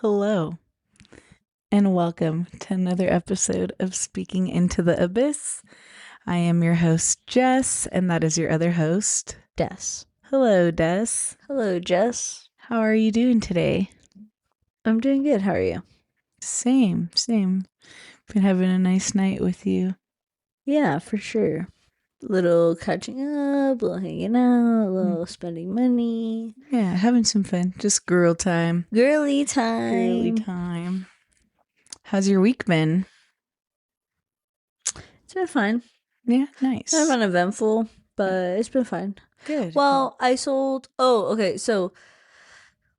Hello, and welcome to another episode of Speaking into the Abyss. I am your host, Jess, and that is your other host, Des. Hello, Des. Hello, Jess. How are you doing today? I'm doing good. How are you? Same. Been having a nice night with you. Yeah, for sure. Little catching up, little hanging out, little spending money. Yeah, having some fun. Just girl time. Girly time. Girly time. How's your week been? It's been fine. Yeah, nice. Kind of uneventful, but it's been fine. Good. Well, I sold. Oh, okay. So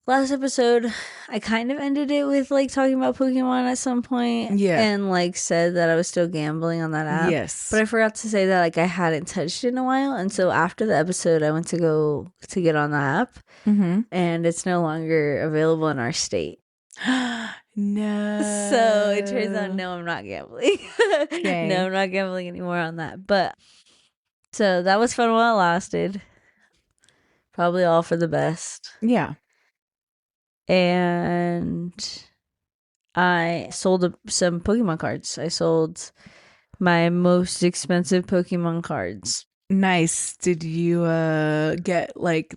last episode, I kind of ended it with like talking about Pokemon at some point. Yeah. And like said that I was still gambling on that app. Yes. But I forgot to say that like I hadn't touched it in a while. And so after the episode, I went to go to get on the app. Mm-hmm. And it's no longer available in our state. No. So it turns out, no, I'm not gambling. Dang. No, I'm not gambling anymore on that. But so that was fun while it lasted. Probably all for the best. Yeah. And I sold some Pokemon cards. I sold my most expensive Pokemon cards. Nice. Did you get like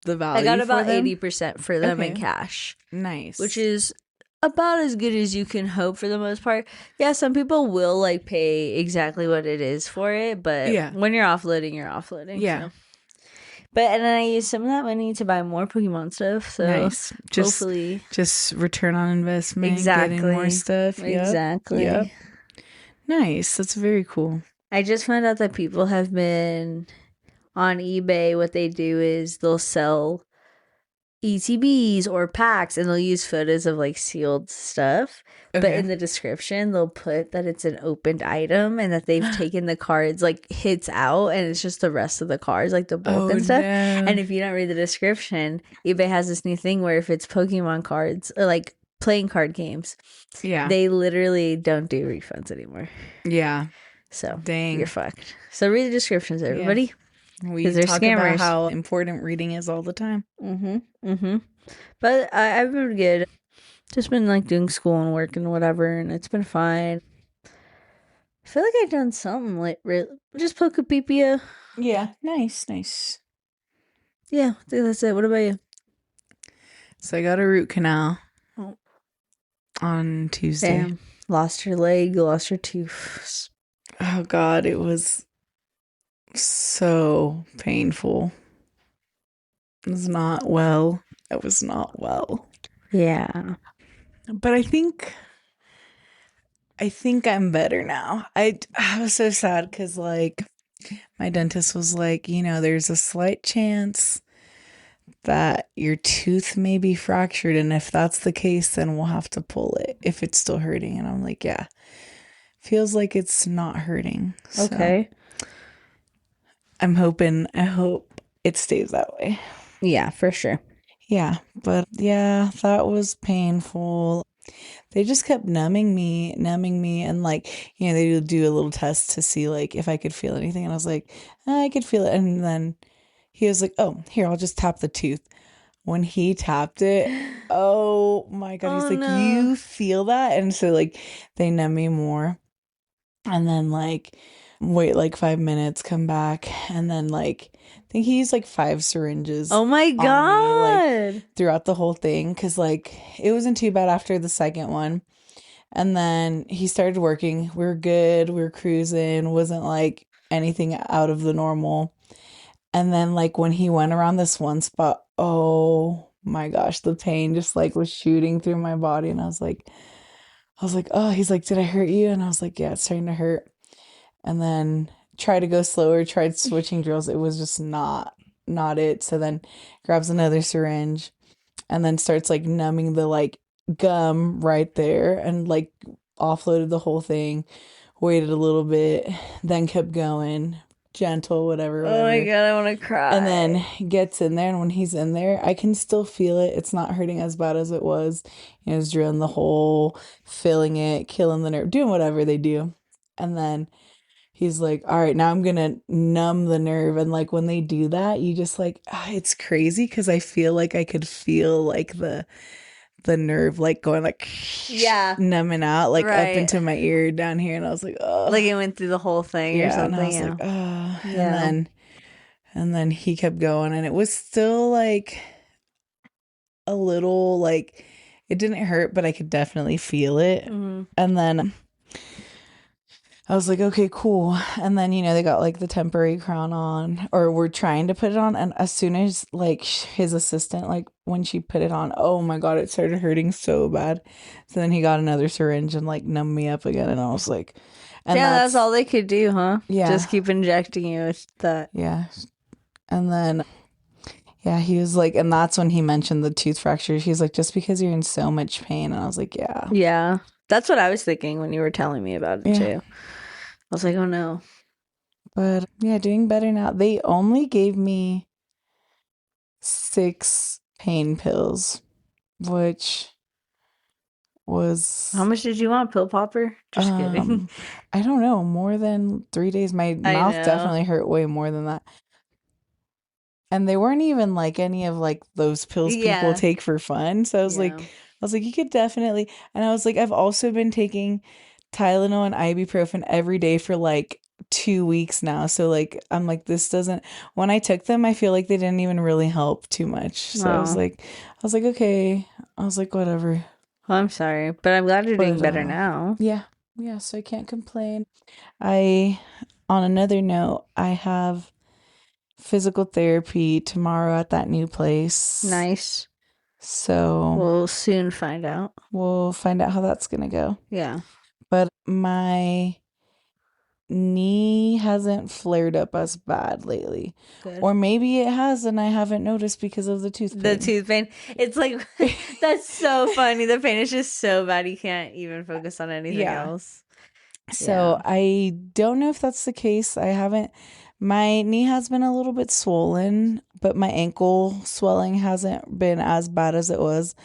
the value? I got for about them? 80% for them in Okay. cash, Nice. which is about as good as you can hope for the most part. Yeah, some people will like pay exactly what it is for it, but Yeah. when you're offloading, you're offloading. Yeah. So. But and then I used some of that money to buy more Pokemon stuff. So nice. hopefully, Just return on investment. Exactly. Getting more stuff. Yep. Exactly. Yep. Nice. That's very cool. I just found out that people have been on eBay. What they do is they'll sell ETBs or packs, and they'll use photos of like sealed stuff. Okay. But in the description, they'll put that it's an opened item and that they've taken the cards like hits out, and it's just the rest of the cards, like the bulk and stuff. No. And if you don't read the description, eBay has this new thing where if it's Pokemon cards or like playing card games, yeah, they literally don't do refunds anymore. Yeah. So Dang. you're fucked. So read the descriptions, everybody. We 'Cause they're talk scammers. about how important reading is all the time. But I've been good. Just been like doing school and work and whatever, and it's been fine. I feel like I've done something like just Pokepipia. Yeah. Nice. Yeah, I think that's it. What about you? So I got a root canal Oh. on Tuesday. Damn. Lost your leg, lost your tooth. Oh God, it was so painful. It was not well. It was not well. Yeah. But I think I'm better now. I was so sad because like my dentist was like, there's a slight chance that your tooth may be fractured, and if that's the case, then we'll have to pull it if it's still hurting. And I'm like, yeah, feels like it's not hurting. So Okay. I hope it stays that way. Yeah, for sure. Yeah, but yeah, that was painful. They just kept numbing me, and like, they would do a little test to see like if I could feel anything, and I was like, I could feel it. And then he was like, oh, here, I'll just tap the tooth. When he tapped it, oh my God, he's Oh, like, no. you feel that? And so like they numb me more, and then like wait like 5 minutes, come back, and then like I think he used like 5 syringes. Oh my God. Like, throughout the whole thing, because like it wasn't too bad after the second one. And then he started working. We were good. We were cruising. Wasn't like anything out of the normal. And then like when he went around this one spot, oh my gosh, the pain just like was shooting through my body. And I was like, oh, he's like, did I hurt you? And I was like, yeah, it's starting to hurt. And then tried to go slower, tried switching drills. It was just not it. So then grabs another syringe and then starts like numbing the like gum right there, and like offloaded the whole thing, waited a little bit, then kept going, gentle, whatever. Oh my God, I want to cry. And then gets in there, and when he's in there, I can still feel it. It's not hurting as bad as it was. It's drilling the hole, filling it, killing the nerve, doing whatever they do. And then he's like, all right, now I'm going to numb the nerve. And like when they do that, you just like, it's crazy because I feel like I could feel like the the nerve like going like Yeah. numbing out like up Right. into my ear down here, and I was like, Like oh it went through the whole thing or yeah, and I something. was like, Yeah. oh, Yeah. and then he kept going, and it was still like a little like it didn't hurt, but I could definitely feel it. Hmm. And then I was like, okay, cool. And then, they got like the temporary crown on, or we're trying to put it on. And as soon as like his assistant, like when she put it on, oh my God, it started hurting so bad. So then he got another syringe and like numbed me up again. And I was like, and Yeah, that's that's, all they could do, huh? yeah, Just keep injecting you with that. yeah. And then, yeah, he was like, and that's when he mentioned the tooth fracture. He's like, just because you're in so much pain. And I was like, yeah, Yeah. That's what I was thinking when you were telling me about it yeah. too. I was like, oh no. But yeah, doing better now. They only gave me 6 pain pills, which How was much did you want, pill popper? Just kidding. um I don't know, more than 3 days. My I mouth know. definitely hurt way more than that. And they weren't even like any of like those pills people Yeah. take for fun. So Yeah. I was like, you could definitely. And I was like, I've also been taking Tylenol and ibuprofen every day for like 2 weeks now. So like, I'm like, this doesn't. When I took them, I feel like they didn't even really help too much. So Oh. I was like, okay. I was like, whatever. Well, I'm sorry, but I'm glad you're doing But better now. yeah, yeah. So I can't complain. I, on another note, I have physical therapy tomorrow at that new place. Nice. So We'll soon find out. we'll find out how that's gonna go. Yeah. But my knee hasn't flared up as bad lately. Good. Or maybe it has and I haven't noticed because of the tooth The pain. tooth pain. It's like that's so funny. The pain is just so bad you can't even focus on anything Yeah. else. So Yeah. I don't know if that's the case. I haven't. My knee has been a little bit swollen, but my ankle swelling hasn't been as bad as it was.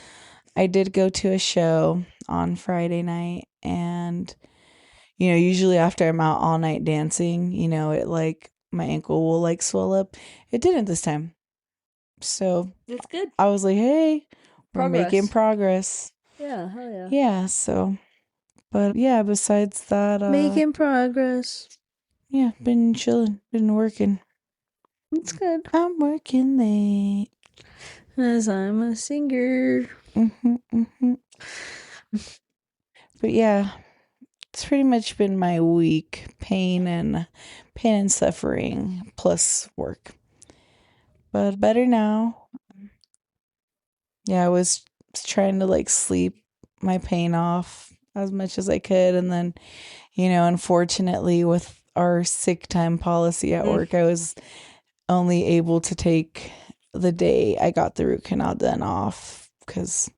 I did go to a show on Friday night, and usually after I'm out all night dancing, it like my ankle will like swell up. It didn't this time. So It's good. I was like, hey, we're making Progress. progress. Yeah, hell yeah. Yeah, so but yeah, besides that, Making progress. yeah, been chilling, been working. It's good. I'm working late. As I'm a singer. Hmm hmm But yeah, it's pretty much been my week. Pain and suffering plus work. But better now. Yeah, I was trying to like sleep my pain off as much as I could, and then, unfortunately with our sick time policy at Mm. work, I was only able to take the day I got the root canal done off because,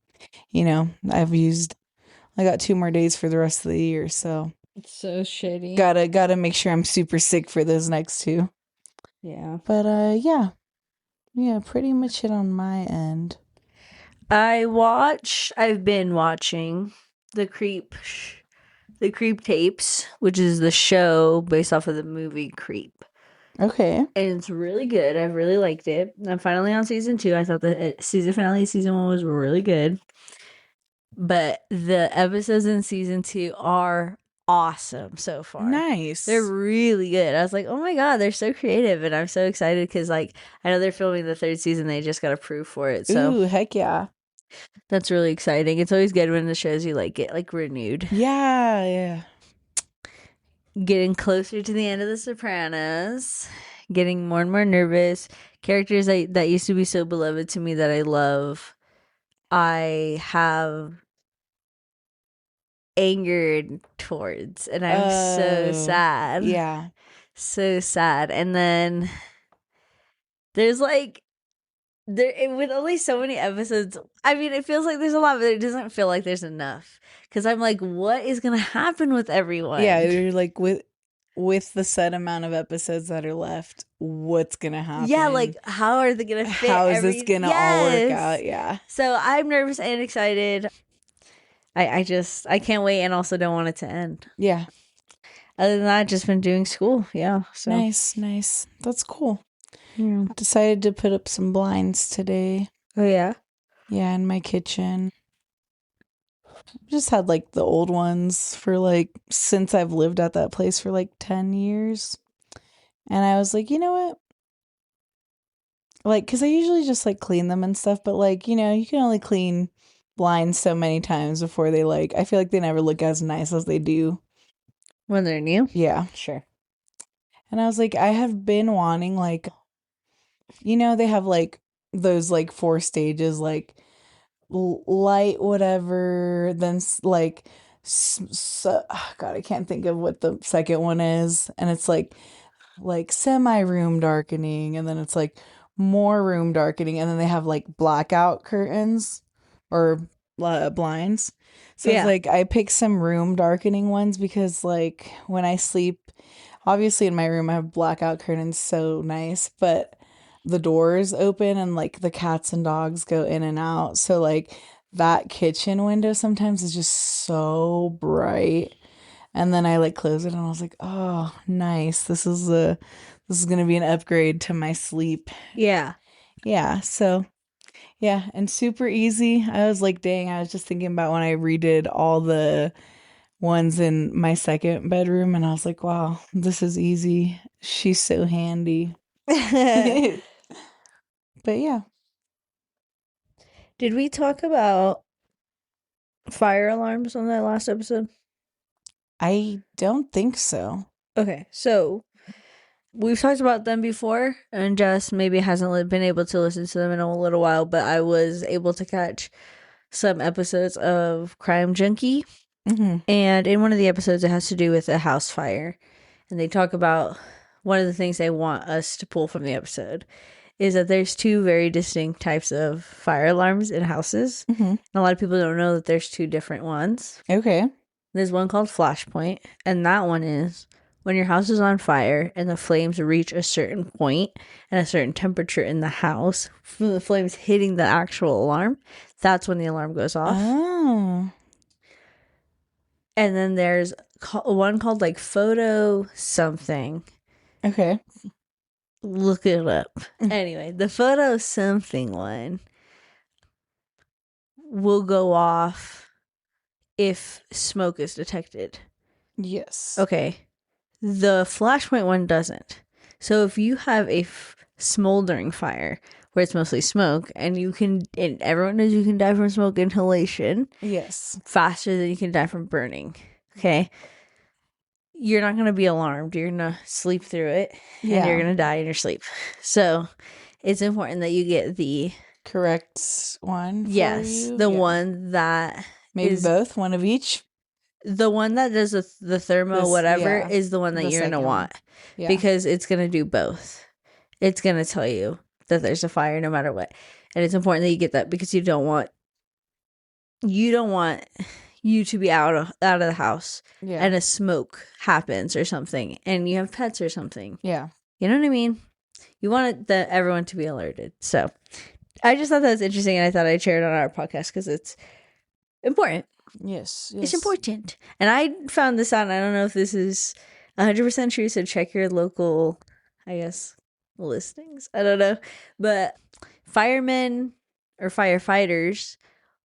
I got 2 more days for the rest of the year, so It's so shitty. gotta make sure I'm super sick for those next two. Yeah. But yeah, yeah, pretty much it on my end. I've been watching the the Creep tapes, which is the show based off of the movie Creep. Okay, And it's really good. I've really liked it. I'm finally on season 2. I thought the season finale of season 1 was really good. But the episodes in season 2 are awesome so far. They're nice. really good. I was like, oh my God, they're so creative. And I'm so excited because, like, I know they're filming the 3rd season. They just got approved for it. So Ooh, heck yeah. that's really exciting. It's always good when the shows you like get like renewed. Yeah, yeah. Getting closer to the end of The Sopranos, getting more and more nervous. Characters that used to be so beloved to me that I love, I have angered towards, and I'm so Oh, sad. yeah. So sad. And then there's like with only so many episodes, I mean, it feels like there's a lot, but it doesn't feel like there's enough. Because I'm like, what is gonna happen with Yeah, everyone? you're like with the set amount of episodes that are left, what's gonna Yeah, happen? like how are they gonna fit How is this every gonna all work out? yes. Yeah. So I'm nervous and excited. I can't wait and also don't want it to end. Yeah. Other than that, I've just been doing school. Yeah. So Nice, nice. That's cool. yeah. Decided to put up some blinds today. Oh yeah. Yeah, in my kitchen. Just had like the old ones for like since I've lived at that place for like 10 years. And I was like, you know what? Like, because I usually just like clean them and stuff, but like, you can only clean blinds so many times before they like, I feel like they never look as nice as they do. When they're new? Yeah. Sure. And I was like, I have been wanting like, they have like those like four stages, like light, whatever, then like, God, I can't think of what the second one is. And it's like semi room darkening, and then it's like more room darkening, and then they have like blackout curtains or blinds. So it's Yeah. like I pick some room darkening ones because like when I sleep, obviously in my room I have blackout curtains, so nice, but the doors open and like the cats and dogs go in and out. So like that kitchen window sometimes is just so bright, and then I like closed it and I was like, "Oh, nice. This is going to be an upgrade to my sleep." Yeah. Yeah, so yeah, and super easy. I was like, "Dang, I was just thinking about when I redid all the ones in my second bedroom and I was like, "Wow, this is easy. She's so handy." But yeah, Did we talk about fire alarms on that last episode? I don't think so. Okay, so we've talked about them before, and Jess maybe hasn't been able to listen to them in a little while, but I was able to catch some episodes of Crime Junkie. Mhm. And in one of the episodes, it has to do with a house fire. And they talk about one of the things they want us to pull from the episode is that there's two very distinct types of fire alarms in houses. Mhm. And a lot of people don't know that there's two different ones. Okay. There's one called Flashpoint, and that one is when your house is on fire and the flames reach a certain point and a certain temperature in the house, from the flames hitting the actual alarm, that's when the alarm goes off. Oh. And then there's one called like photo something. Okay. Look it up. Anyway, the photo something one will go off if smoke is detected. Yes. Okay. The flashpoint one doesn't. So if you have a smoldering fire where it's mostly smoke, and everyone knows you can die from smoke inhalation Yes. faster than you can die from burning. Okay. You're not going to be alarmed. You're going to sleep through it and you're Yeah. going to die in your sleep. So it's important that you get the Correct one for yes, you. the Yeah. one that Maybe is both, one of each. the one that does the thermo This, whatever yeah, is the one that the you're going to second one. want Yeah. because it's going to do both. It's going to tell you that there's a fire no matter what. And it's important that you get that because you don't want you to be out of the house Yeah. and a smoke happens or something and you have pets or something. Yeah. You know what I mean? You want everyone to be alerted. So I just thought that was interesting, and I thought I'd share it on our podcast because it's important. Yes. It's Yes. important. And I found this out, and I don't know if this is 100% true, so check your local, I guess, listings. I don't know. But firemen or firefighters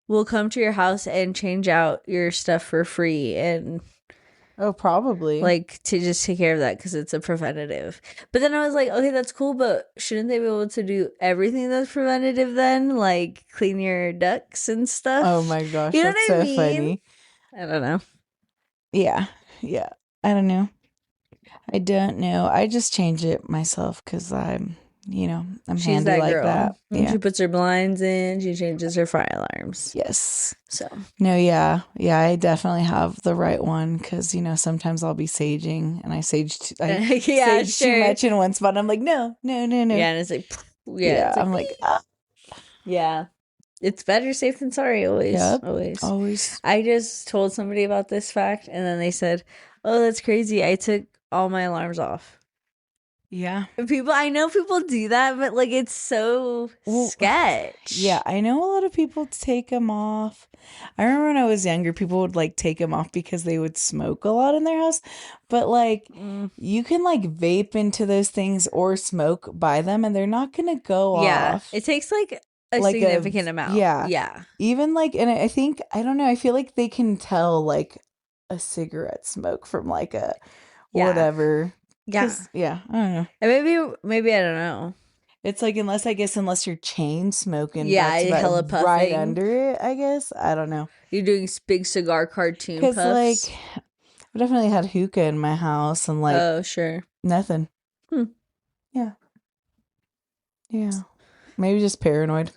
will come to your house and change out your stuff for free and Oh, probably. like to just take care of that because it's a preventative. But then I was like, okay, that's cool, but shouldn't they be able to do everything that's preventative then? Like clean your ducts and stuff? Oh my gosh, You know that's what I so mean? funny. I don't know. Yeah. Yeah. I don't know. I don't know. I just change it myself because I'm She's handy that like girl. that. When Yeah. she puts her blinds in, she changes her fire alarms. Yes. So No, yeah. Yeah, I definitely have the right one because, sometimes I'll be saging and I yeah, sage too sure. much in one spot. I'm like, no, no, no, no. Yeah, and it's like Yeah, it's like I'm like, ah. yeah. It's better safe than sorry, always. Yep. Always. Always. I just told somebody about this fact and then they said, "Oh, that's crazy. I took all my alarms off." Yeah. I know people do that, but like it's so Well, sketch. yeah, I know a lot of people take them off. I remember when I was younger, people would like take them off because they would smoke a lot in their house. But like, you can like vape into those things or smoke by them, and they're not gonna go Yeah. off. It takes like A like a significant amount. yeah, Yeah. even like, and I think I don't know, I feel like they can tell like a cigarette smoke from like a Yeah. whatever, Yeah. because yeah, I don't know. And maybe I don't know. It's like, unless, I guess, unless you're chain smoking back to Yeah, back hella right puffing. under it, I guess. I don't know. You're doing big cigar cartoon Because, like, puffs. I definitely had hookah in my house and, like, Oh, sure. nothing. Hmm. Yeah. Yeah. Maybe just paranoid.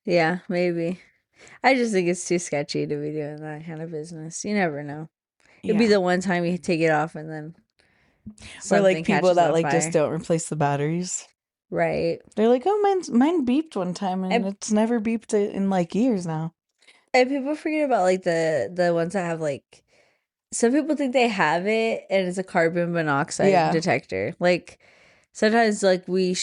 Yeah, maybe. I just think it's too sketchy to be doing that kind of business. You never know. It'd be Yeah. the one time you take it off and then Or, like, something people catches that, on like, just fire. don't replace the batteries. Right. They're like, oh, mine beeped one time and And it's never beeped in, like, years now. and people forget about like the ones that have like some people think they have it and it's a carbon monoxide Yeah. detector. Like sometimes like we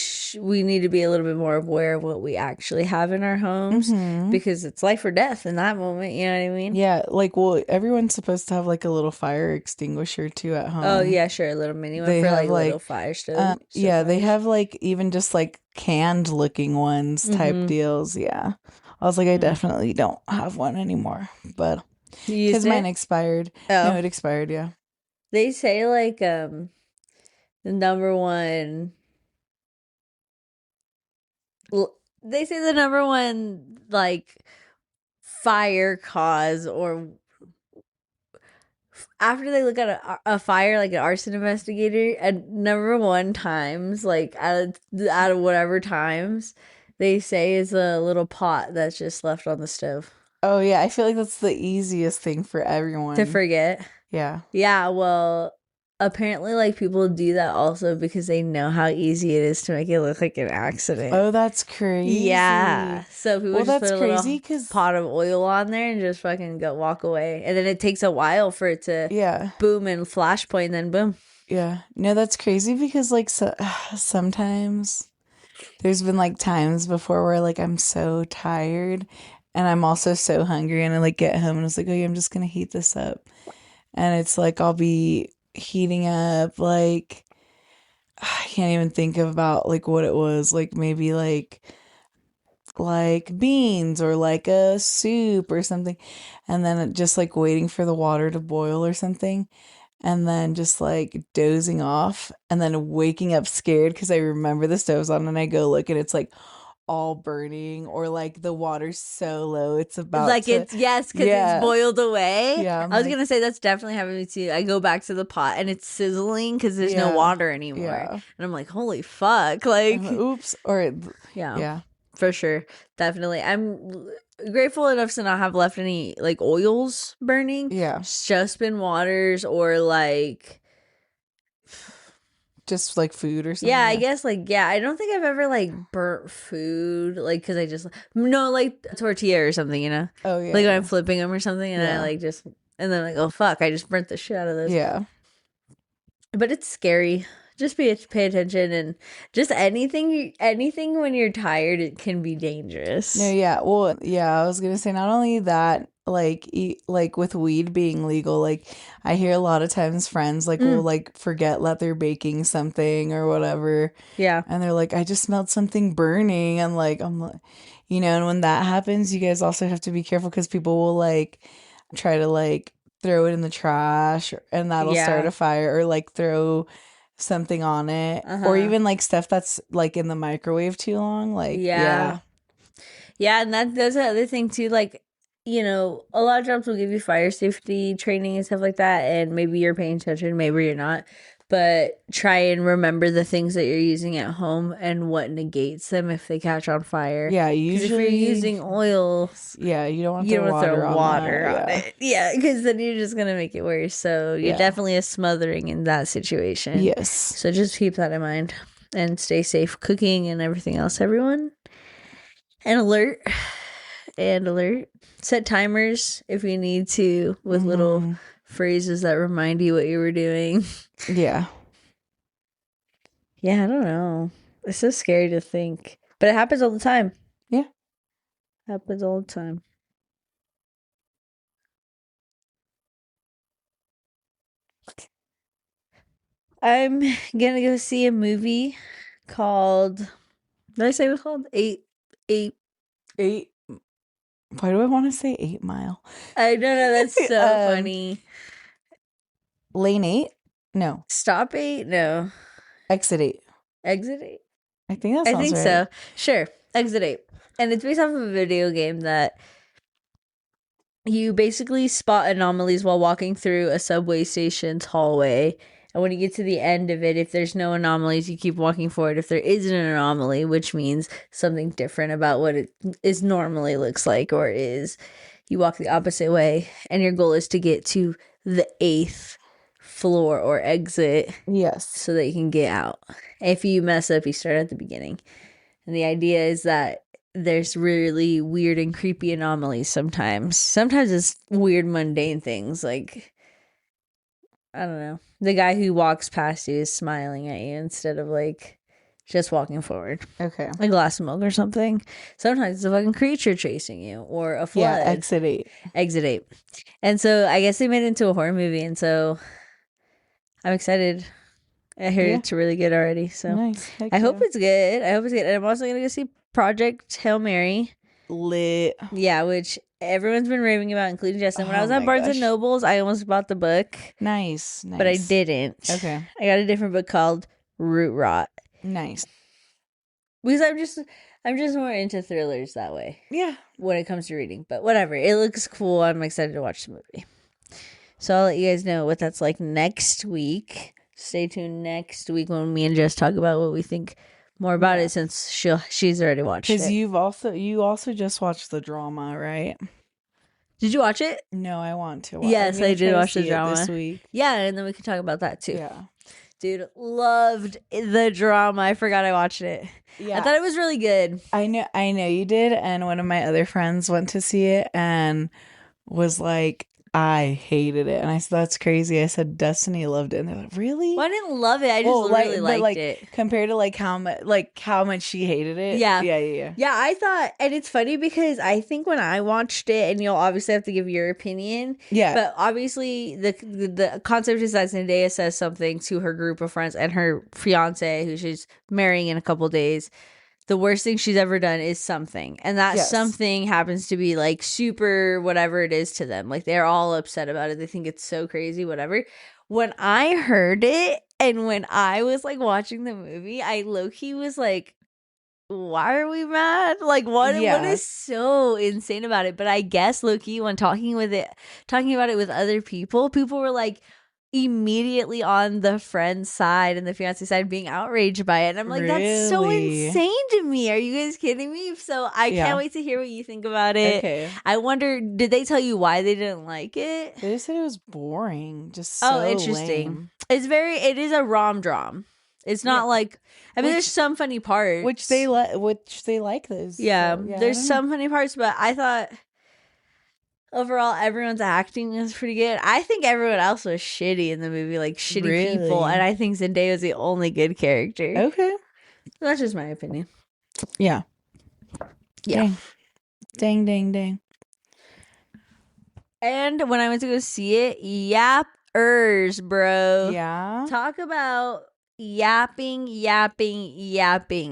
need to be a little bit more aware of what we actually have in our homes Mm-hmm. because it's life or death in that moment, you know what I mean? Yeah. Like, well, everyone's supposed to have, like, a little fire extinguisher, too, at Oh home. yeah, sure, a little mini one They for have like little like fire stove yeah, they fires. have like even just like canned looking ones type Mm-hmm. deals. Yeah. I was like, I Mm. definitely don't have one anymore, but You because used mine it? expired. No, Oh. it expired. Yeah. They say like the number one they say the number one like fire cause or after they look at a fire like an arson investigator at number one times like out of whatever times they say is a little pot that's just left on the stove Oh yeah, I feel like that's the easiest thing for to everyone. forget. Yeah. Yeah, well, apparently like people do that also because they know how easy it is to make it look like an accident. Oh, that's Yeah. crazy. So people Well, just put that's a crazy little because pot of oil on there and just fucking go walk away. And then it takes a while for it to yeah. boom and flashpoint, then boom. Yeah. No, that's crazy because like sometimes there's been like times before where like I'm so tired and I'm also so hungry and I like get home and it's like, oh yeah, I'm just gonna heat this up. And it's like I'll be heating up like I can't even think about like what it was, like maybe like beans or like a soup or something, and then just like waiting for the water to boil or something, and then just like dozing off and then waking up scared because I remember the stove's on and I go look and it's like all burning, or like the water's so low it's about Like to, it's yes, because it's yeah, boiled away. yeah, I'm I was like, gonna say that's definitely happening to me too. I go back to the pot and it's sizzling because there's no yeah, water anymore, yeah, and I'm like, holy fuck! I'm like, Like, oops, or yeah, yeah, for sure, definitely. Grateful enough to not have left any like oils burning. yeah, It's just been waters or like just like food or yeah, something, I yeah, guess like yeah, I don't think I've ever like burnt food like because I just no like a tortilla or something, you know, oh yeah, like when I'm yeah, flipping them or something, and I yeah, like just and then like oh fuck, I just burnt the shit out of this. yeah. But it's scary. Just pay attention and just anything when you're tired it can be No, dangerous. yeah. Well, yeah, I was gonna say not only that, like like with weed being legal, like I hear a lot of times friends like will Mm, like forget that they're baking something or whatever, yeah. and they're like, I just smelled something burning, and like I'm like, and when that happens, you guys also have to be careful because people will like try to like throw it in the trash and that'll start Yeah. a fire, or like throw something on it, or Uh-huh. even like stuff that's like in the microwave too long, like Yeah. yeah. Yeah, and that's the other thing too. Like, a lot of jobs will give you fire safety training and stuff like that, and maybe you're paying attention, maybe you're not. But try and remember the things that you're using at home and what negates them if they catch on fire. Yeah, Because if you're usually, using oils, yeah, you don't want to you throw don't want to throw water on that. water on Yeah. it. Yeah, because then you're just gonna make it worse. So you're Yeah. definitely a smothering in that situation. Yes. So just keep that in mind and stay safe cooking and everything else, everyone. And alert and alert. Set timers if you need to with little Mm-hmm. phrases that remind you what you were doing. Yeah. Yeah, I don't know. It's so scary to think. But it happens all the time. Yeah. Happens all the time. I'm gonna go see a movie called did I say it was called? Eight 8. Why do I want to say 8 Mile? I don't know. That's so funny. Lane 8? No. Stop 8? No. Exit 8. Exit 8? I think that I sounds think right. so. Sure. Exit 8. And it's based off of a video game that you basically spot anomalies while walking through a subway station's hallway. And when you get to the end of it, if there's no anomalies, you keep walking forward. If there isn't an anomaly, which means something different about what it is normally looks like or is, you walk the opposite way. And your goal is to get to the 8th floor or exit Yes. so that you can get out. If you mess up, you start at the beginning. And the idea is that there's really weird and creepy anomalies sometimes. Sometimes it's weird, mundane things like, I don't know, the guy who walks past you is smiling at you instead of like just walking forward. Okay. A glass of milk or something. Sometimes it's a fucking creature chasing you or a flood. Yeah, Exit 8. Exit 8. And so I guess they made it into a horror movie. And so I'm excited. I heard it's really good already. So nice. I hope it's good. I hope it's good. And I'm also going to go see Project Hail Mary. Lit. Yeah, which everyone's been raving about, including Justin. When I was Oh at my Barnes gosh. and Nobles, I almost bought the book. Nice. But I didn't. Okay. I got a different book called Root Rot. Nice. Because I'm just more into thrillers that way. Yeah. When it comes to reading. But whatever. It looks cool. I'm excited to watch the movie. So I'll let you guys know what that's like next week. Stay tuned next week when me and Jess talk about what we think more about it, since she's already watched it. Because you also just watched the drama, right? Did you watch it? No, I want to watch. Yes, I did watch the drama this week. Yeah, and then we can talk about that too. Yeah. Dude, loved the drama. I forgot I watched it. Yeah. I thought it was really good. I know you did, and one of my other friends went to see it and was like, I hated it. And I said, that's crazy. I said, Destiny loved it. And they're like, really? Well, I didn't love it. I just really liked it. Compared to how much she hated it. Yeah. Yeah. Yeah, I thought, and it's funny because I think when I watched it, and you'll obviously have to give your opinion. Yeah. But obviously the concept is that Zendaya says something to her group of friends and her fiance, who she's marrying in a couple days. The worst thing she's ever done is something. And that something happens to be like super whatever it is to them. Like they're all upset about it. They think it's so crazy, whatever. When I heard it and when I was like watching the movie, I low-key was like, why are we mad? Like what is so insane about it? But I guess low-key when talking about it with other people were like immediately on the friend's side and the fiance side being outraged by it. And I'm like, that's so insane to me. Are you guys kidding me? So I can't wait to hear what you think about it. Okay. I wonder, did they tell you why they didn't like it? They said it was boring. Just so interesting. Lame. It is a rom-drom. It's not like, I mean, there's some funny parts. Which they like those. Yeah, so, there's some funny parts, but I thought overall, everyone's acting was pretty good. I think everyone else was shitty in the movie, like shitty people. And I think Zendaya was the only good character. Okay. That's just my opinion. Yeah. Yeah. Dang. And when I went to go see it, yappers, bro. Yeah. Talk about yapping.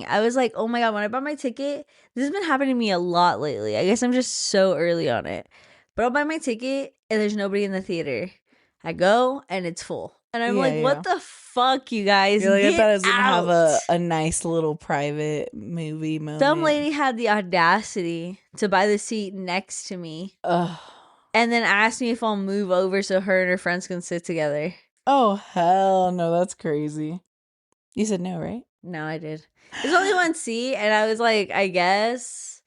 I was like, oh my God, when I bought my ticket, this has been happening to me a lot lately. I guess I'm just so early on it. But I'll buy my ticket and there's nobody in the theater. I go and it's full. And I'm what the fuck, you guys? You're like, I thought I was going to have a nice little private movie moment. Some lady had the audacity to buy the seat next to me. Ugh. And then asked me if I'll move over so her and her friends can sit together. Oh, hell no. That's crazy. You said no, right? No, I did. There's only one seat. And I was like, I guess.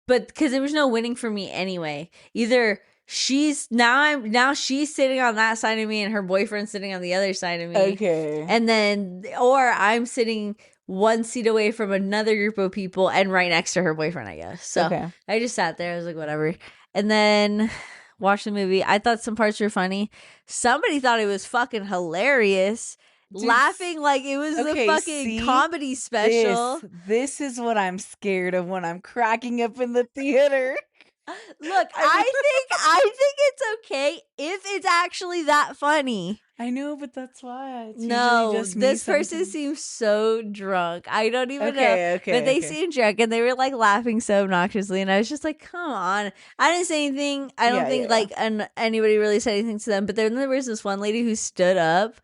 But because there was no winning for me anyway. Either she's sitting on that side of me and her boyfriend's sitting on the other side of me. Okay. And then, or I'm sitting one seat away from another group of people and right next to her boyfriend, I guess. So I just sat there. I was like, whatever. And then watched the movie. I thought some parts were funny. Somebody thought it was fucking hilarious. Dude, laughing like it was a fucking comedy special. This is what I'm scared of when I'm cracking up in the theater. Look, I think it's okay if it's actually that funny. I know, but that's why. It's usually No, just me this person sometimes. seems so drunk. I don't even know. Okay, But okay, they okay. seemed drunk and they were like laughing so obnoxiously. And I was just like, come on. I didn't say anything. I don't Yeah, think yeah, like anybody really said anything to them. But then there was this one lady who stood up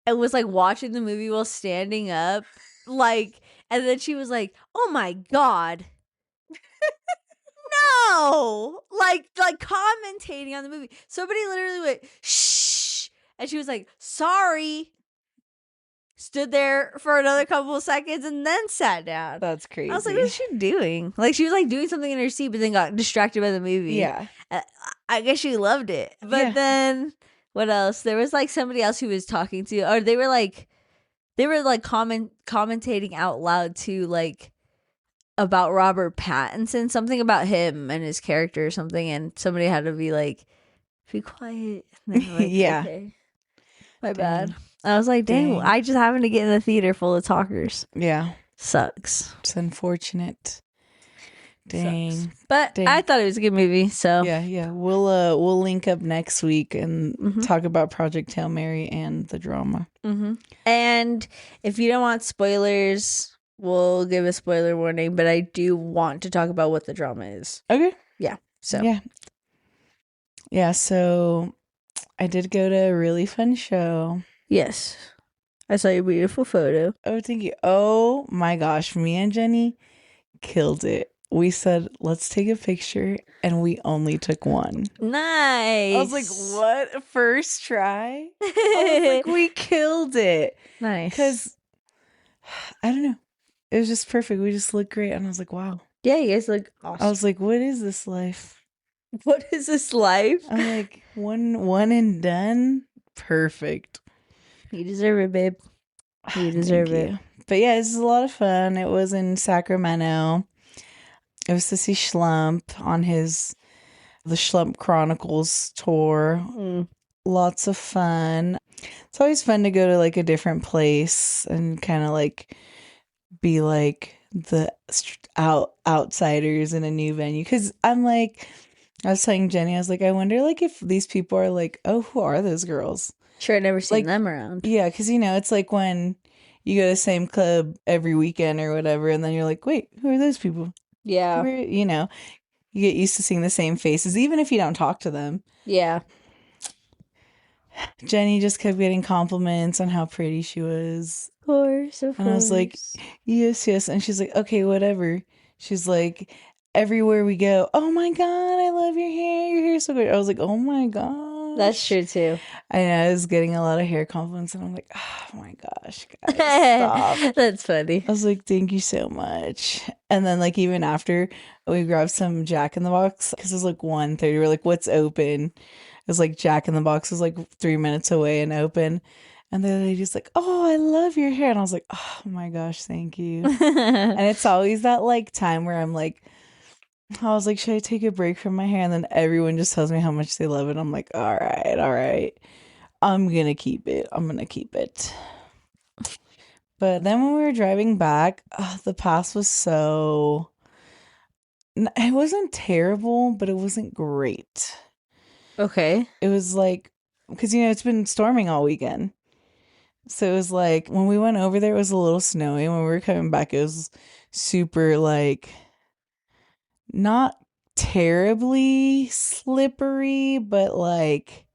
and was like watching the movie while standing up. Like, and then she was like, oh my God. No, like commentating on the movie. Somebody literally went shh, and she was like, "Sorry." Stood there for another couple of seconds and then sat down. That's I was like, "What is crazy. she doing?" Like she was like doing something in her seat, but then got distracted by the movie. Yeah, Uh, I guess she loved it, but yeah. then what else? There was like somebody else who was talking to, or they were like commentating out loud too, like about Robert Pattinson, something about him and his character or something, and somebody had to be like, be quiet. And they were like, Yeah. okay, my bad. Dang, I was like, dang, dang. I just happened to get in a theater full of talkers. Yeah, Sucks. it's unfortunate. Sucks. Dang, But I dang. thought it was a good movie, so Yeah, yeah. We'll link up next week and mm-hmm. talk about Project Hail Mary and the drama. Mm-hmm. And if you don't want spoilers, we'll give a spoiler warning, but I do want to talk about what the drama is. Okay. Yeah. So Yeah. Yeah, so I did go to a really fun show. yes. I saw your beautiful photo. Oh, thank you. Oh my gosh, me and Jenny killed it. We said, let's take a picture, and we only took one. Nice. I was like, what? First try? I was like, we killed it. Nice. Because, I don't know. It was just perfect. We just looked great. And I was like, wow. Yeah, you guys look awesome. I was like, what is this life? What is this life? I'm like, one and done? Perfect. You deserve it, babe. You deserve Thank it. you. But yeah, this is a lot of fun. It was in Sacramento. It was to see Schlump on the Schlump Chronicles tour. Lots of fun. It's always fun to go to like a different place and kind of like be like the outsiders in a new venue. Because I'm like, I was telling Jenny, I was like, I wonder like if these people are like, oh, who are those girls? Sure, I've never seen Like, them around. Yeah, because it's like when you go to the same club every weekend or whatever, and then you're like, wait, who are those people? Yeah. You get used to seeing the same faces, even if you don't talk to them. Yeah. Jenny just kept getting compliments on how pretty she was. Of course, of course. And I was like, yes, yes. And she's like, okay, whatever. She's like, everywhere we go, oh my God, I love your hair. Your hair's so good. I was like, oh my gosh. That's true too. I know, I was getting a lot of hair compliments, and I'm like, oh my gosh, guys, stop. That's funny. I was like, thank you so much. And then like even after we grabbed some Jack in the Box, because it was like 1:30, we're like, what's open? It was like Jack in the Box was like 3 minutes away and open. And the lady's like, oh, I love your hair. And I was like, oh my gosh, thank you. And it's always that like time where I'm like, I was like, should I take a break from my hair? And then everyone just tells me how much they love it. I'm like, all right. I'm going to keep it. But then when we were driving back, the pass was it wasn't terrible, but it wasn't great. Okay. It was like, because, it's been storming all weekend. So it was like, when we went over there, it was a little snowy. When we were coming back, it was super like, not terribly slippery, but like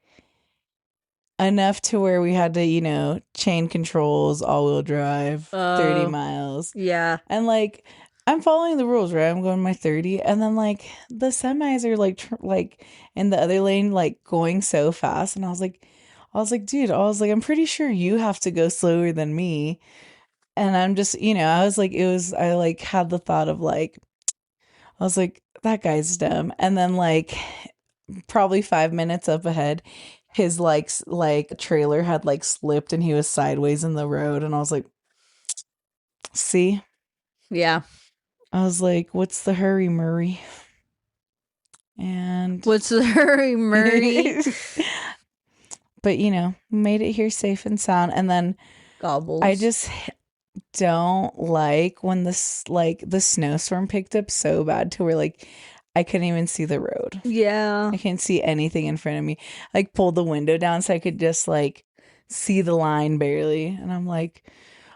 enough to where we had to, chain controls, all-wheel drive, 30 miles. Yeah. And like, I'm following the rules, right? I'm going my 30, and then like the semis are like in the other lane, like going so fast, and I was like, dude, I'm pretty sure you have to go slower than me. And I'm just, I was like, I like had the thought of like, I was like, that guy's dumb. And then like probably 5 minutes up ahead, his like trailer had like slipped and he was sideways in the road, and I was like, see? Yeah. I was like, what's the hurry, Murray? And what's the hurry, Murray? But made it here safe and sound. And then Gobbles. I just don't like when the snowstorm picked up so bad to where like I couldn't even see the road. Yeah. I can't see anything in front of me. Like pulled the window down so I could just like see the line barely. And I was like,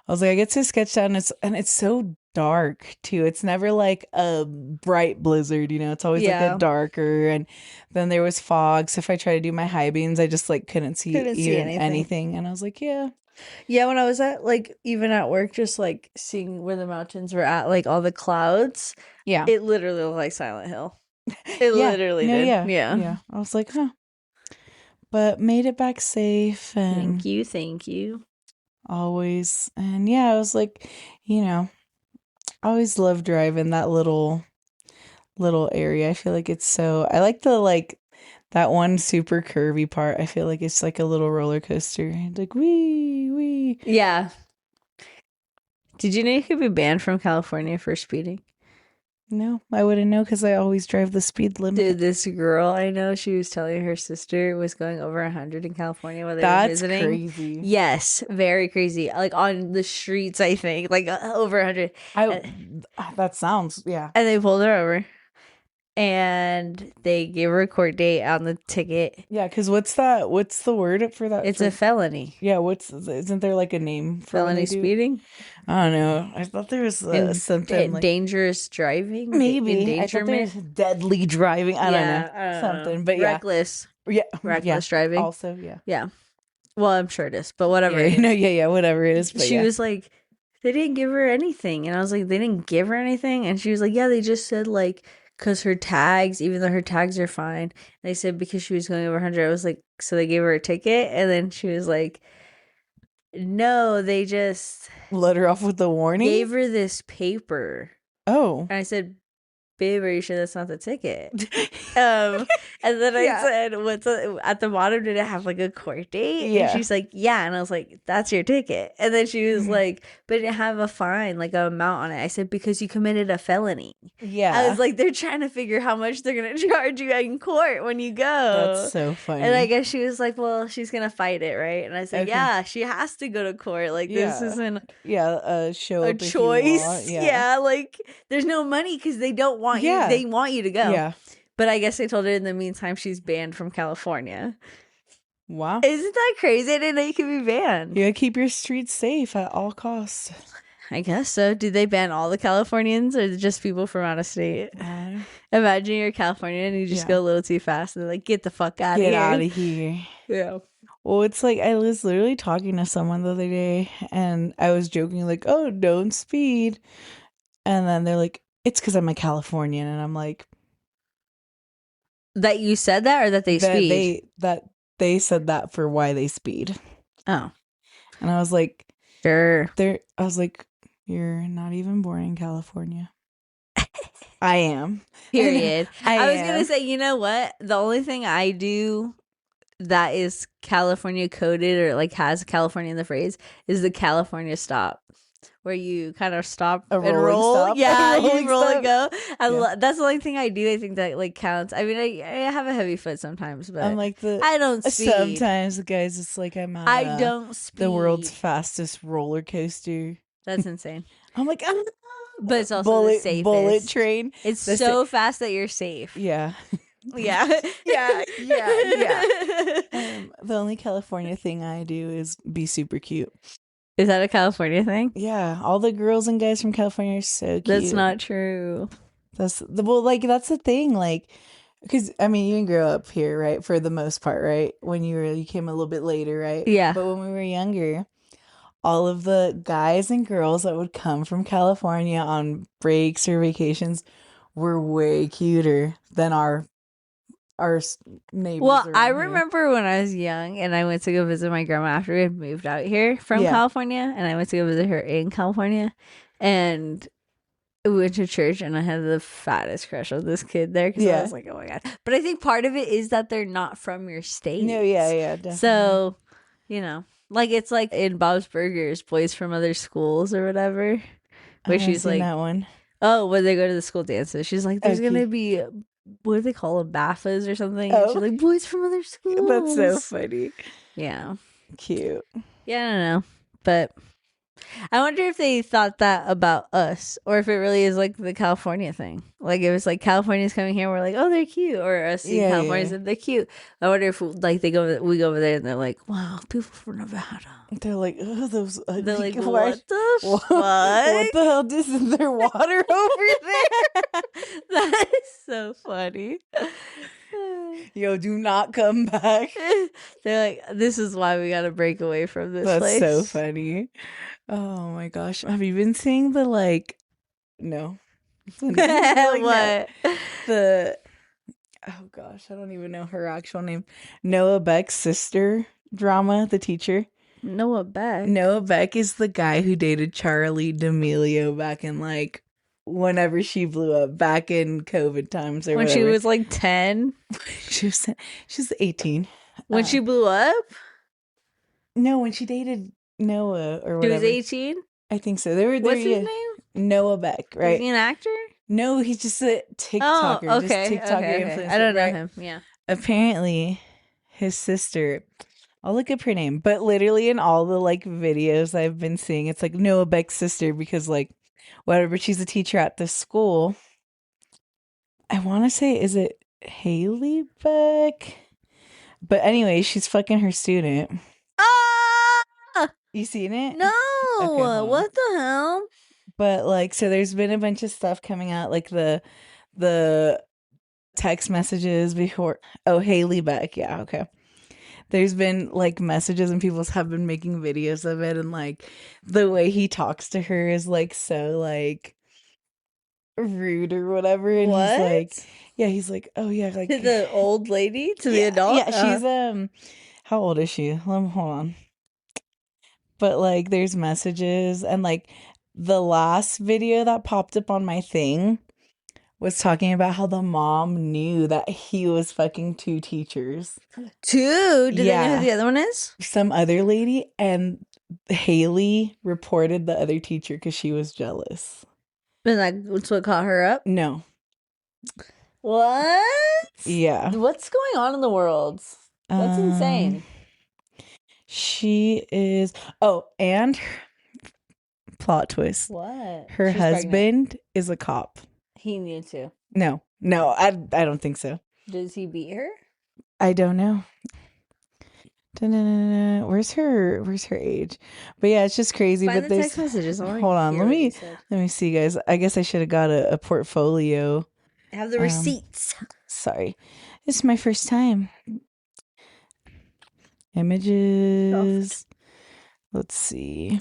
I get to sketch down, and it's so dark too. It's never like a bright blizzard, it's always like a Yeah. darker, and then there was fog. So if I try to do my high beams, I just like couldn't see Couldn't see even anything. anything. And I was like, yeah. Yeah, when I was at like even at work, just like seeing where the mountains were at, like all the clouds, Yeah. it literally looked like Silent Hill. It Yeah. literally No, did. yeah. Yeah. Yeah. I was like, huh. But made it back safe Thank and you. Thank you. always. And yeah, I was like, I always love driving that little area. I feel like it's so I like the that one super curvy part. I feel like it's like a little roller coaster. It's like wee wee. Yeah. Did you know you could be banned from California for speeding? No, I wouldn't know because I always drive the speed Dude, limit. this girl I know, she was telling her sister was going over 100 in California while they were That's visiting. crazy. Yes, very crazy. Like on the streets, I think, like over 100. That sounds, yeah. And they pulled her over and they gave her a court date on the ticket. Yeah, because what's the word for that? It's a felony. Yeah, isn't there like a name for when Felony they do? speeding? I don't know. I thought there was something like dangerous driving, maybe. I thought there was endangerment. deadly driving. I don't know. I don't Something, know. but yeah. Reckless Yeah. Yeah. driving. Also, yeah. Yeah. Well, I'm sure it is, but whatever. Yeah, yeah, whatever it is. But She yeah. was like, they didn't give her anything. And I was like, they didn't give her anything? And she was like, yeah, they just said like, because her tags, even though her tags are fine, they said because she was going over 100, I was like, so they gave her a ticket? And then she was like, no, they just Let her off with the warning. gave her this paper. Oh. And I said, babe, are you sure that's not the ticket? And then I said, at the bottom, did it have like a court date? Yeah. And she's like, yeah. And I was like, that's your ticket. And then she was like, but it didn't have a fine, like an amount on it. I said, because you committed a felony. Yeah. I was like, they're trying to figure how much they're going to charge you in court when you go. That's so funny. And I guess she was like, well, she's going to fight it, right? And I said, Okay. yeah, she has to go to court. Like, this isn't show a up if you choice. want. Yeah, like, there's no money because they don't want you. They want you to go. Yeah. But I guess I told her in the meantime she's banned from California. Wow. Isn't that crazy? I didn't know you could be banned. You gotta keep your streets safe at all costs. I guess so. Did they ban all the Californians or just people from out of state? Imagine you're Californian and you just go a little too fast and they're like, get the fuck out of here. Get out of here. Yeah. Well, it's like I was literally talking to someone the other day and I was joking like, oh, don't speed. And then they're like, it's because I'm a Californian. And I'm like, that you said that or that they speed? They said that for why they speed. Oh. And I was like, sure. I was like, you're not even born in California. I am. Period. I was going to say, you know what? The only thing I do that is California coded or like has California in the phrase is the California stop, where you kind of stop and roll. Stop. Yeah, you roll and go. That's the only thing I do. I think that like counts. I mean, I have a heavy foot sometimes, but I'm like I don't speed. Sometimes, guys, it's like I'm on I don't speed. The world's fastest roller coaster. That's insane. I'm like, but it's also the safest. Bullet train. It's so fast that you're safe. Yeah. Yeah. Yeah. The only California thing I do is be super cute. Is that a California thing? Yeah. All the girls and guys from California are so cute. That's not true. That's the thing. Like, because I mean, you didn't grow up here, right? For the most part, right? When you came a little bit later, right? Yeah. But when we were younger, all of the guys and girls that would come from California on breaks or vacations were way cuter than our neighbors. Well, I remember when I was young and I went to go visit my grandma after we had moved out here from California, and I went to go visit her in California, and we went to church and I had the fattest crush on this kid there because I was like, oh my god. But I think part of it is that they're not from your state. No, yeah, definitely. So, like it's like in Bob's Burgers, boys from other schools or whatever, where she's like, that one. Oh, when they go to the school dances, she's like, there's gonna be, what do they call them, BAFAs or something? And she's like, boys from other schools. That's so funny. Yeah. Cute. Yeah, I don't know. But I wonder if they thought that about us, or if it really is like the California thing. Like it was like California's coming here, we're like, oh, they're cute, or us seeing Yeah, California yeah. said they're cute. I wonder if like we go over there and they're like, wow, people from Nevada. They're like, oh, those They're ugly like, why, what the what the fuck? hell isn't there water over there? That is so funny. Yo, do not come back. They're like, this is why we gotta break away from this That's so place. funny. Oh my gosh. Have you been seeing the like no. Like no. What? The oh gosh, I don't even know her actual name. Noah Beck's sister drama, the teacher. Noah Beck. Noah Beck is the guy who dated Charlie D'Amelio back in like whenever she blew up, back in COVID times or When she whatever. was like 10. She was 18. When she blew up, No, when she dated Noah or she was whatever. 18. I think so. They were there. What's his Yeah. name? Noah Beck, Is right? he an actor? No, he's just a Oh, TikToker. Just okay. TikToker Okay. influencer. I don't know right? him. Yeah. Apparently, his sister. I'll look up her name, but literally in all the like videos I've been seeing, it's like Noah Beck's sister because like whatever, she's a teacher at the school. I want to say, is it Haley Beck? But anyway, she's fucking her student. Ah! You seen it? No. Okay, hold on. What the hell? But like, so there's been a bunch of stuff coming out, like the text messages before. Oh, Haley Beck. Yeah, okay. There's been like messages and people have been making videos of it, and like the way he talks to her is like so like rude or whatever. And he's like, What? yeah, he's like, oh yeah, like To the old lady? To the yeah, adult? yeah. She's how old is she? Let me hold on. But like, there's messages and like the last video that popped up on my thing was talking about how the mom knew that he was fucking two teachers. Two? Do they know Yeah. who the other one is? Some other lady, and Haley reported the other teacher because she was jealous. And that's what caught her up? No. What? Yeah. What's going on in the world? That's insane. She is. Oh, and plot twist. What? Her She's husband pregnant. is a cop. He knew to. No, I don't think so. Does he beat her? I don't know. Da-na-na-na. Where's her age? But yeah, it's just crazy. Find But the there's text messages. hold on. Let me see, guys. I guess I should have got a portfolio. I have the receipts. Sorry, this is my first time. Images. Soft. Let's see.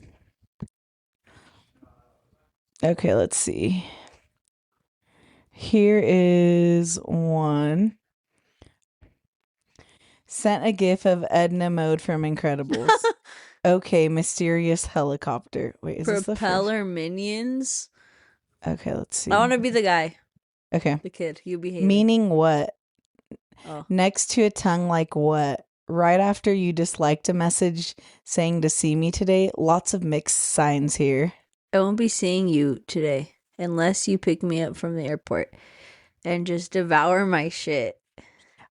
Okay, let's see. Here is one. Sent a gif of Edna Mode from Incredibles. Okay, mysterious helicopter. Wait, is this the first? Propeller minions. Okay, let's see. I want to be the guy. Okay. The kid. You be Haley. Meaning what? Oh. Next to a tongue like what? Right after you disliked a message saying to see me today. Lots of mixed signs here. I won't be seeing you today unless you pick me up from the airport and just devour my shit.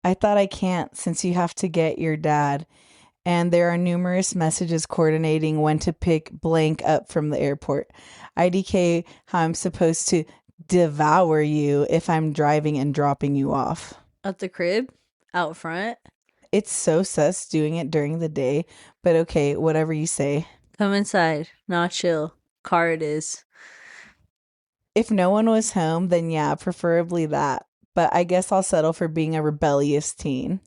I thought I can't since you have to get your dad. And there are numerous messages coordinating when to pick blank up from the airport. IDK how I'm supposed to devour you if I'm driving and dropping you off. At the crib? Out front? It's so sus doing it during the day, but okay, whatever you say. Come inside. Not chill. Car it is. If no one was home, then yeah, preferably that. But I guess I'll settle for being a rebellious teen.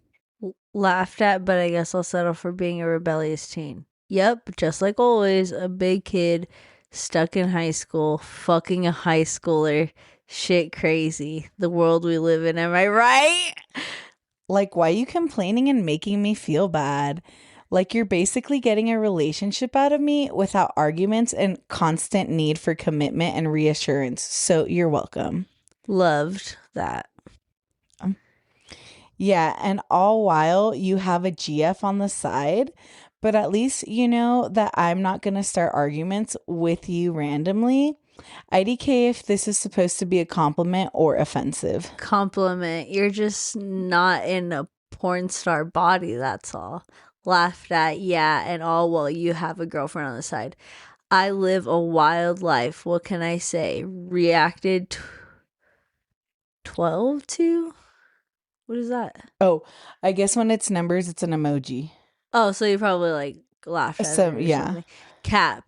Laughed at, but I guess I'll settle for being a rebellious teen. Yep, just like always, a big kid stuck in high school, fucking a high schooler. Shit crazy. The world we live in, am I right? Like, why are you complaining and making me feel bad? Like, you're basically getting a relationship out of me without arguments and constant need for commitment and reassurance. So you're welcome. Loved that. Yeah, and all while you have a GF on the side, but at least you know that I'm not going to start arguments with you randomly. IDK if this is supposed to be a compliment or offensive. Compliment. You're just not in a porn star body, that's all. Laughed at, yeah, and all while you have a girlfriend on the side. I live a wild life. What can I say? Reacted 12 to? What is that? Oh, I guess when it's numbers, it's an emoji. Oh, so you probably like laughed at it So, or yeah. something. Cap.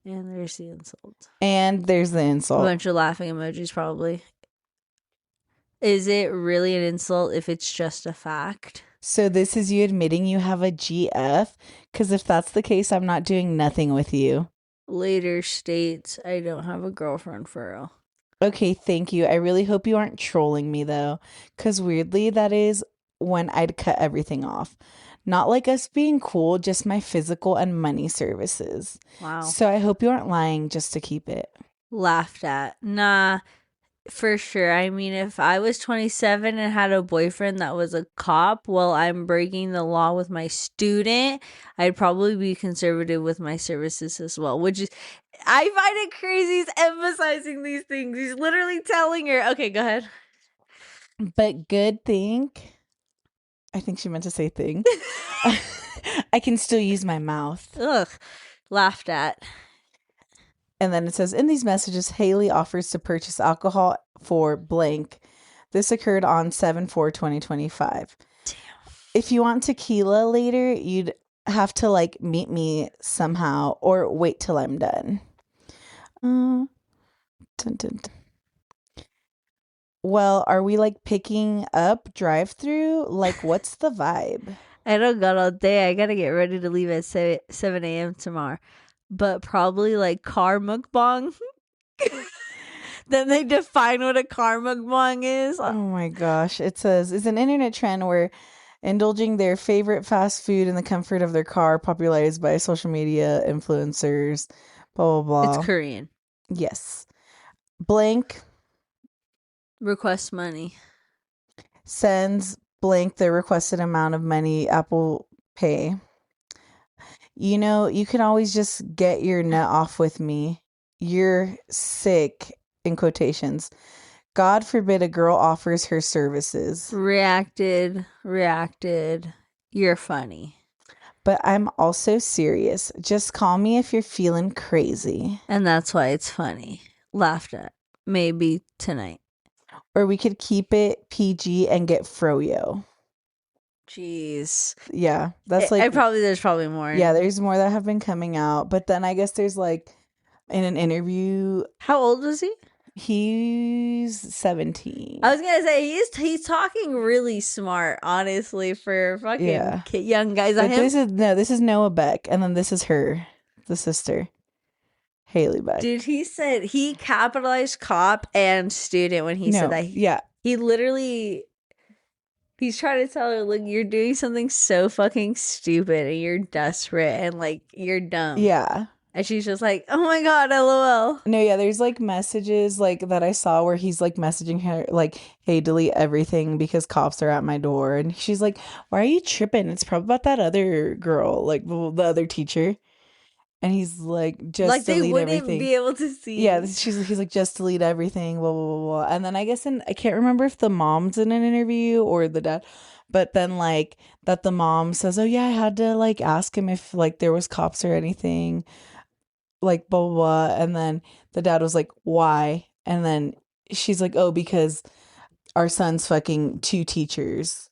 And there's the insult. And there's the A insult. bunch of laughing emojis, probably. Is it really an insult if it's just a fact? So this is you admitting you have a GF? Because if that's the case, I'm not doing nothing with you. Later states, I don't have a girlfriend for real. Okay, thank you. I really hope you aren't trolling me though. Because weirdly, that is when I'd cut everything off. Not like us being cool, just my physical and money services. Wow. So I hope you aren't lying just to keep it. Laughed at. Nah, for sure. I mean, if I was 27 and had a boyfriend that was a cop while I'm breaking the law with my student, I'd probably be conservative with my services as well, which is, I find it crazy he's emphasizing these things. He's literally telling her, okay, go ahead. But good thing, I think she meant to say thing. I can still use my mouth. Ugh, laughed at. And then it says, in these messages, Haley offers to purchase alcohol for blank. This occurred on 7/4/2025. Damn. If you want tequila later, you'd have to like meet me somehow or wait till I'm done. Dun, dun, dun. Well, are we like picking up drive through? Like, what's the vibe? I don't got all day. I gotta get ready to leave at 7 a.m. tomorrow. But probably like car mukbang. Then they define what a car mukbang is. Oh my gosh. It says, it's an internet trend where indulging their favorite fast food in the comfort of their car, popularized by social media influencers, blah, blah, blah. It's Korean. Yes. Blank Request money. sends blank the requested amount of money Apple Pay. You know, you can always just get your nut off with me. You're sick, in quotations. God forbid a girl offers her services. Reacted. You're funny. But I'm also serious. Just call me if you're feeling crazy. And that's why it's funny. Laughed at. Maybe tonight. Or we could keep it PG and get froyo. Jeez. Yeah, that's like there's probably more. Yeah, there's more that have been coming out. But then I guess there's like in an interview. How old was he? He's 17. I was gonna say he's talking really smart, honestly, for fucking young guys. But this is Noah Beck, and then this is her, the sister, Haley Beck. Dude, he said he capitalized cop and student when he said that. Yeah, he literally. He's trying to tell her, look, you're doing something so fucking stupid and you're desperate and like you're dumb. Yeah. And she's just like, oh my God, LOL. No, yeah, there's like messages like that I saw where he's like messaging her like, hey, delete everything because cops are at my door. And she's like, why are you tripping? It's probably about that other girl, like the other teacher. And he's like, just like delete everything. Like they wouldn't be able to see. Yeah, he's like, just delete everything, blah, blah, blah, blah. And then I guess I can't remember if the mom's in an interview or the dad, but then like that the mom says, oh yeah, I had to like ask him if like there was cops or anything, like blah, blah, blah. And then the dad was like, why? And then she's like, oh, because our son's fucking two teachers.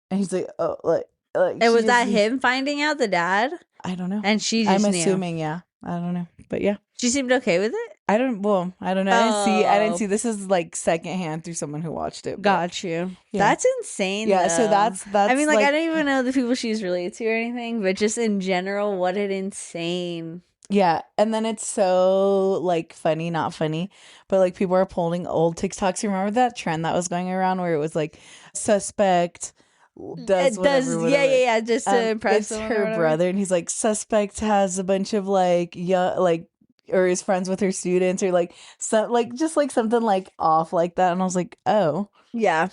And he's like, oh, like and was that him finding out, the dad? I don't know. And she just I'm assuming, yeah. I don't know. But yeah. She seemed okay with it? I don't know. I didn't see. This is like secondhand through someone who watched it. Got you. Yeah. That's insane. Yeah, though. so that's I mean, like I don't even know the people she's related to or anything, but just in general, what an insane. Yeah, and then it's so like funny, not funny, but like people are pulling old TikToks. Remember that trend that was going around where it was like suspect does whatever. Yeah, just to impress it's her brother, and he's like, suspect has a bunch of like or is friends with her students, or like just like something like off like that. And I was like, oh yeah,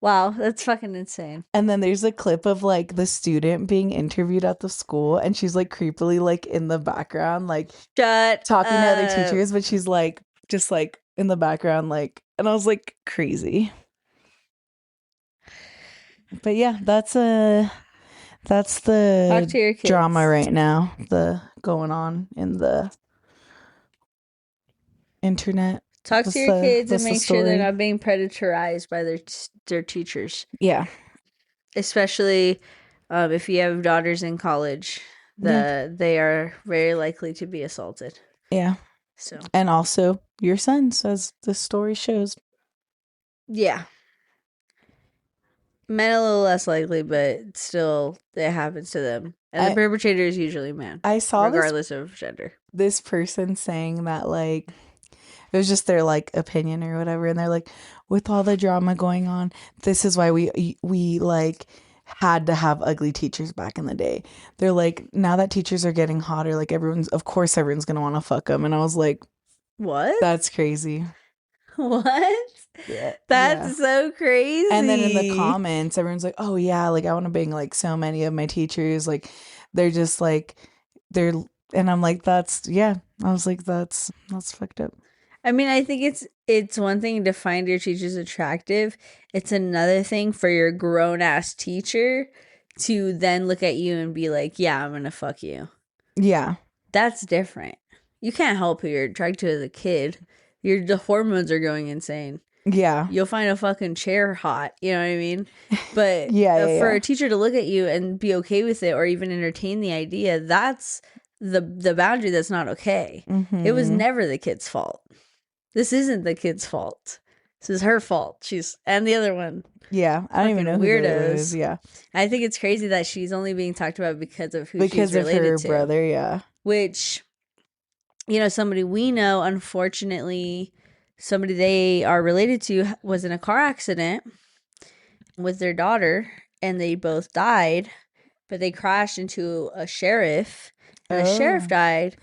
wow, that's fucking insane. And then there's a clip of like the student being interviewed at the school, and she's like creepily like in the background, like talking to other teachers, but she's like just like in the background, like, and I was like, crazy. But yeah, that's That's Talk the to your drama kids. right now, the going on in the internet. Talk to your kids and What's the make sure they're story? not being predatorized by their teachers, Yeah. especially if you have daughters in college. Yeah. They are very likely to be assaulted. Yeah. So And also your sons, as the story shows. yeah, men a little less likely, but still it happens to them. And the I perpetrator is usually man, I saw regardless of gender. this person saying that like it was just their like opinion or whatever, and they're like, with all the drama going on, this is why we like had to have ugly teachers back in the day. They're like, now that teachers are getting hotter, like everyone's gonna want to fuck them, and I was like, What? that's crazy. What? Yeah. That's so And then in the crazy. comments, everyone's like, "Oh yeah, like I want to bang like so many of my teachers. Like they're just like they're." And I'm like, "That's yeah." I was like, "That's fucked up." I mean, I think it's one thing to find your teachers attractive. It's another thing for your grown ass teacher to then look at you and be like, "Yeah, I'm gonna fuck you." Yeah, That's different. You can't help who you're attracted to as a kid. The hormones are going insane. yeah, You'll find a fucking chair hot. You know what I mean? But yeah, yeah, for yeah. a teacher to look at you and be okay with it, or even entertain the idea, that's the boundary that's not okay. It was Mm-hmm. never the kid's fault. This isn't the kid's fault. This is her fault. She's and the other one. Yeah, I don't even Fucking know who the other one is. weirdos. Yeah, I think it's crazy that she's only being talked about because of who she's because of related her to. brother. Yeah. Which, somebody we know, unfortunately, somebody they are related to was in a car accident with their daughter and they both died, but they crashed into a sheriff and the sheriff Oh. died,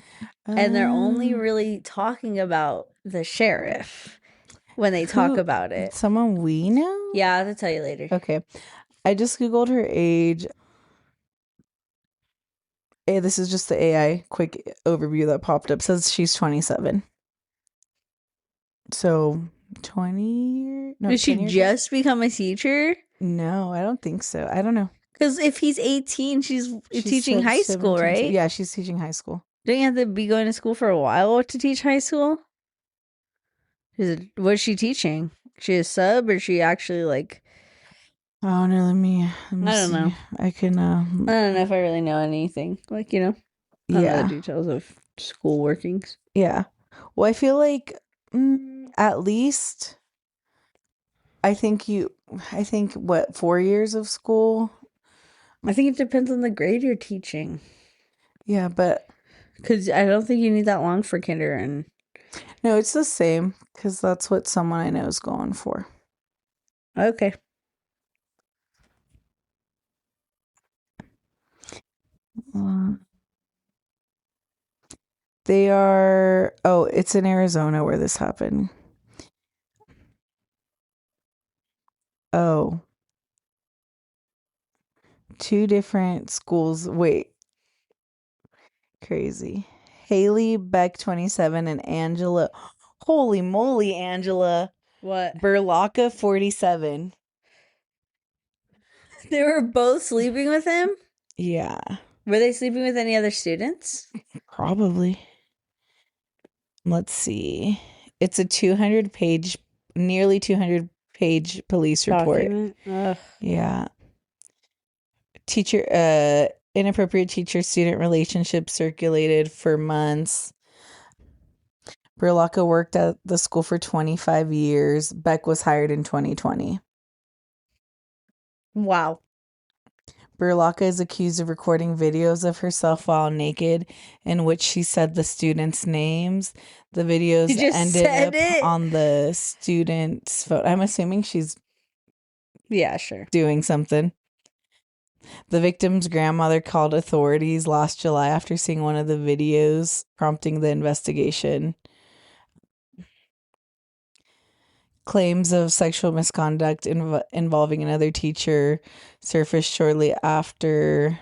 and they're only Um. really talking about the sheriff when they talk Who? about it. Someone we know? Yeah, I'll tell you later. Okay. I just googled her age. Hey, this is just the AI quick overview that popped up. Says she's 27. So 20 no, Did she 10 years old? just become a teacher? No, I don't think so. I don't know. Because if he's 18, she's She's teaching high school, 17. right? Yeah, she's teaching high school. Don't you have to be going to school for a while to teach high school? What is she teaching? She a sub or is she actually like, Oh no, let me I don't know. see. I can I don't know if I really know anything. Like, I don't know the yeah. details of school workings. Yeah. Well, I feel like at least I think what 4 years of school? I think it depends on the grade you're teaching. Yeah, but Because I don't think you need that long for kinder. And no, it's the same cuz that's what someone I know is going for. okay. Uh, They are, oh, it's in Arizona where this happened. Oh, two different schools. Wait, crazy. Haley Beck, 27, and Angela. Holy moly, Angela. What? Berlocka, 47. They were both sleeping with him? Yeah, Were they sleeping with any other students? probably. Let's see. It's a nearly 200 page police report. Document? Ugh. Yeah. Inappropriate teacher student relationship circulated for months. Berlocka worked at the school for 25 years. Beck was hired in 2020. Wow. Berlocka is accused of recording videos of herself while naked in which she said the students' names. The videos You just ended said up it? on the student's phone. I'm assuming she's Yeah, sure. doing something. The victim's grandmother called authorities last July after seeing one of the videos, prompting the investigation. Claims of sexual misconduct involving another teacher surfaced shortly after.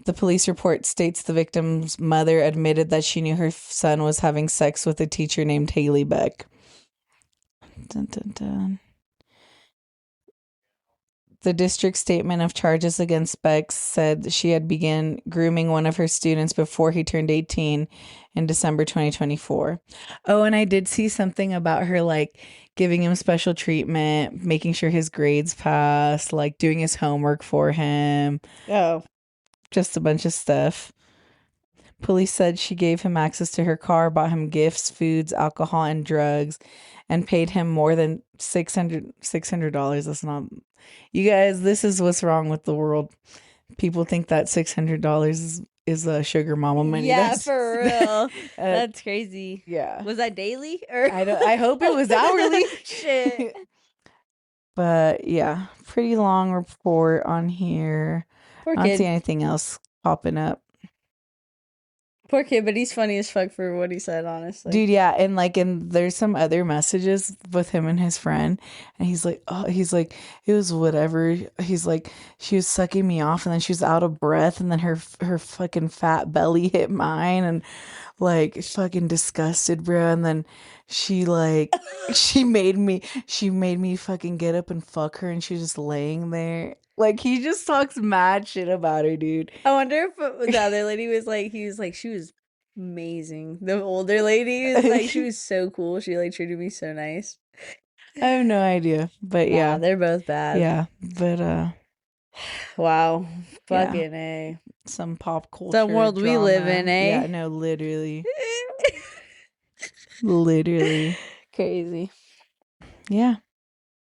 The police report states the victim's mother admitted that she knew her son was having sex with a teacher named Haley Beck. Dun, dun, dun. The district statement of charges against Bex said she had begun grooming one of her students before he turned 18 in December 2024. Oh, and I did see something about her like giving him special treatment, making sure his grades passed, like doing his homework for him, Oh. just a bunch of stuff. Police said she gave him access to her car, bought him gifts, foods, alcohol, and drugs, and paid him more than $600. That's not. You guys, this is what's wrong with the world. People think that $600 is a sugar mama money. Yeah, That's for real. uh, That's crazy. yeah. Was that daily or I hope it was hourly. Shit. But yeah, pretty long report on here. Poor I don't see kid. anything else popping up. Poor kid, but he's funny as fuck for what he said, honestly. Dude, yeah, and there's some other messages with him and his friend, and he's like, oh, he's like, it was whatever. He's like, she was sucking me off, and then she was out of breath, and then her fucking fat belly hit mine, and like fucking disgusted, bro. And then she like she made me fucking get up and fuck her, and she was just laying there. Like he just talks mad shit about her, dude. I wonder if the other lady was like, he was like, she was amazing. The older lady was like, she was so cool. She like treated me so nice. I have no idea, but Nah, yeah, they're both bad. yeah, but Wow. Yeah. Fucking A. some pop culture. Some world we live drama. in, eh? Yeah, no, literally, literally. Crazy. Yeah,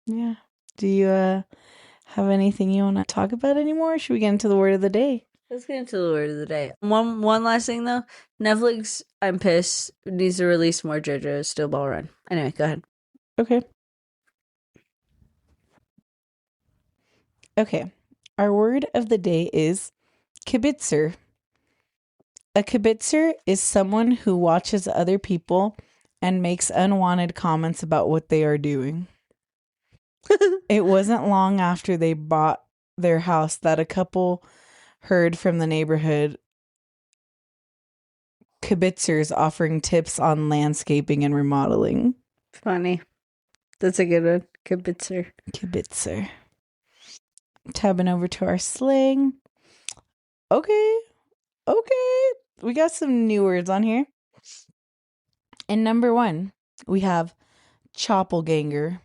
yeah. Do you have anything you want to talk about anymore? Or should we get into the word of the day? Let's get into the word of the day. One last thing though. Netflix, I'm pissed, needs to release more JoJo's Still Ball Run. Anyway, go ahead. Okay. Okay. Our word of the day is kibitzer. A kibitzer is someone who watches other people and makes unwanted comments about what they are doing. It wasn't long after they bought their house that a couple heard from the neighborhood kibitzers offering tips on landscaping and remodeling. Funny. That's a good one. Kibitzer. Kibitzer. Tabbing over to our slang. Okay. We got some new words on here. And number 1, we have choppelganger.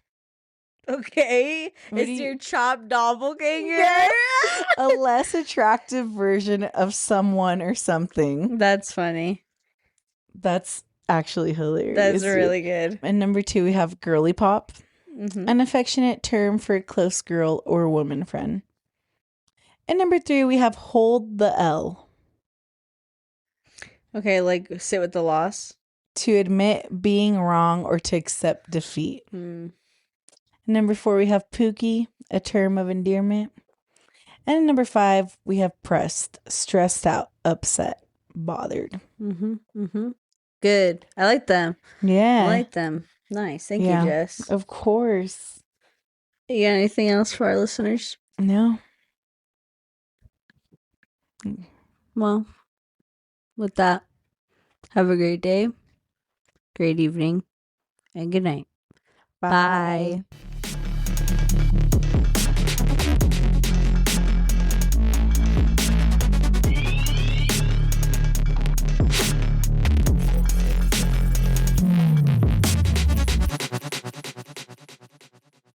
Okay. What It's do you- your chopped doppelganger. Yes. A less attractive version of someone or something. That's funny. That's actually hilarious. That's really good. And number 2, we have girly pop. Mm-hmm. An affectionate term for a close girl or woman friend. And number 3, we have hold the L. Okay, like sit with the loss. To admit being wrong or to accept defeat. Mm. Number 4, we have pookie, a term of endearment. And number 5, we have pressed, stressed out, upset, bothered. Mm-hmm. Mm-hmm. Good. I like them. Yeah. I like them. Nice. Thank Yeah. you, Jess. Of course. You got anything else for our listeners? No. Well, with that, have a great day, great evening, and good night. Bye. Bye.